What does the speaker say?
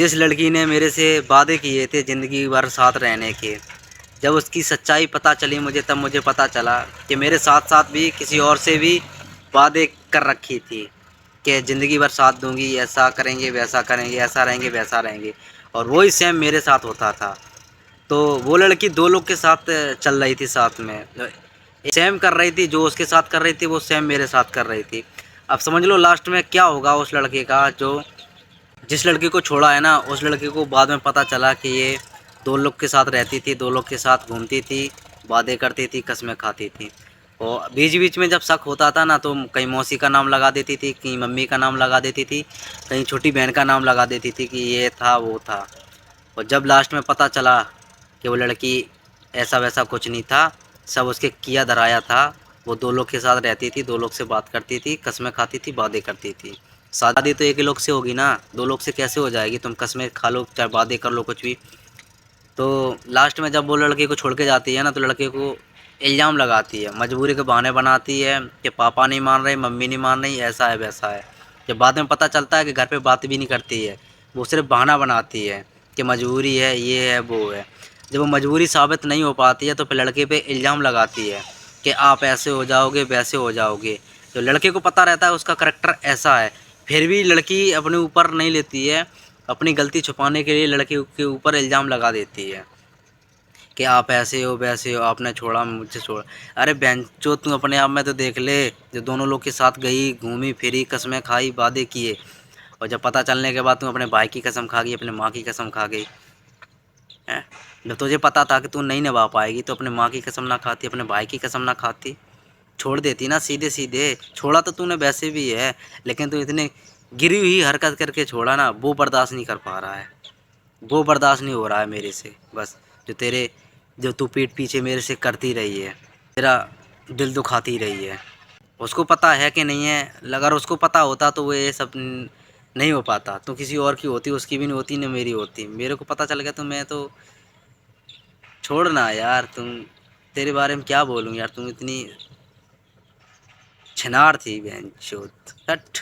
جس لڑکی نے میرے سے وعدے کیے تھے زندگی بھر ساتھ رہنے کے، جب اس کی سچائی پتہ چلی مجھے، تب مجھے پتہ چلا کہ میرے ساتھ ساتھ بھی کسی اور سے بھی وعدے کر رکھی تھی کہ زندگی بھر ساتھ دوں گی، ایسا کریں گے ویسا کریں گے، ایسا رہیں گے ویسا رہیں گے، اور وہی سیم میرے ساتھ ہوتا تھا۔ تو وہ لڑکی دو لوگ کے ساتھ چل رہی تھی، ساتھ میں سیم کر رہی تھی، جو اس کے ساتھ کر رہی تھی وہ سیم میرے ساتھ کر رہی تھی۔ اب سمجھ لو لاسٹ میں کیا ہوگا اس لڑکے کا، جو جس لڑکی کو چھوڑا ہے نا، اس لڑکی کو بعد میں پتہ چلا کہ یہ دو لوگ کے ساتھ رہتی تھی، دو لوگ کے ساتھ گھومتی تھی، وعدے کرتی تھی، قسمیں کھاتی تھی، اور بیچ بیچ میں جب شک ہوتا تھا نا تو کہیں موسی کا نام لگا دیتی تھی، کہیں ممی کا نام لگا دیتی تھی، کہیں چھوٹی بہن کا نام لگا دیتی تھی کہ یہ تھا وہ تھا۔ اور جب لاسٹ میں پتہ چلا کہ وہ لڑکی ایسا ویسا کچھ نہیں تھا، سب اس کے کیا دھرایا تھا، وہ دو لوگ کے ساتھ رہتی تھی، دو لوگ سے بات کرتی تھی، قسمیں کھاتی تھی، وعدے کرتی تھی۔ شادی تو ایک ہی لوگ سے ہوگی نا، دو لوگ سے کیسے ہو جائے گی؟ تم قسمیں کھا لو چاہے وعدے کر لو کچھ بھی۔ تو لاسٹ میں جب وہ لڑکے کو چھوڑ کے جاتی ہے نا تو لڑکے کو الزام لگاتی ہے، مجبوری کے بہانے بناتی ہے کہ پاپا نہیں مان رہے، ممی نہیں مان رہی، ایسا ہے ویسا ہے۔ جب بعد میں پتہ چلتا ہے کہ گھر پہ بات بھی نہیں کرتی ہے، وہ صرف بہانہ بناتی ہے کہ مجبوری ہے، یہ ہے وہ ہے۔ جب وہ مجبوری ثابت نہیں ہو پاتی ہے تو پھر لڑکے پہ الزام لگاتی ہے کہ آپ ایسے ہو جاؤ گے ویسے ہو جاؤ گے۔ تو لڑکے کو پتہ رہتا ہے اس کا کریکٹر ایسا ہے، پھر بھی لڑکی اپنے اوپر نہیں لیتی ہے، اپنی غلطی چھپانے کے لیے لڑکے کے اوپر الزام لگا دیتی ہے کہ آپ ایسے ہو ویسے ہو، آپ نے چھوڑا مجھ سے چھوڑا۔ ارے بہن جو تم اپنے آپ میں تو دیکھ لے، جو دونوں لوگ کے ساتھ گئی، گھومی پھری، قسمیں کھائی، وعدے کیے، اور جب پتہ چلنے کے بعد تم اپنے بھائی کی قسم کھا گئی، اپنے ماں کی قسم کھا گئی۔ جب تجھے پتہ تھا کہ تو نہیں نبھا پائے گی تو اپنے ماں کی قسم نہ کھاتی، اپنے بھائی کی قسم نہ کھاتی، چھوڑ دیتی نا سیدھے سیدھے۔ چھوڑا تو نے ویسے بھی ہے، لیکن تو اتنے گری ہوئی حرکت کر کے چھوڑا نا، وہ برداشت نہیں کر پا رہا ہے، وہ برداشت نہیں ہو رہا ہے میرے سے۔ بس جو تو پیٹھ پیچھے میرے سے کرتی رہی ہے، تیرا دل دکھاتی رہی ہے، اس کو پتہ ہے کہ نہیں ہے؟ اگر اس کو پتہ ہوتا تو وہ یہ سب نہیں ہو پاتا، تو کسی اور کی ہوتی، اس کی بھی نہیں ہوتی، نہ میری ہوتی۔ میرے کو پتہ چل گیا تو میں تو چھوڑنا یار، تیرے بارے میں کیا بولوں یار، تم اتنی چھنار تھی بہن چود، ہٹ۔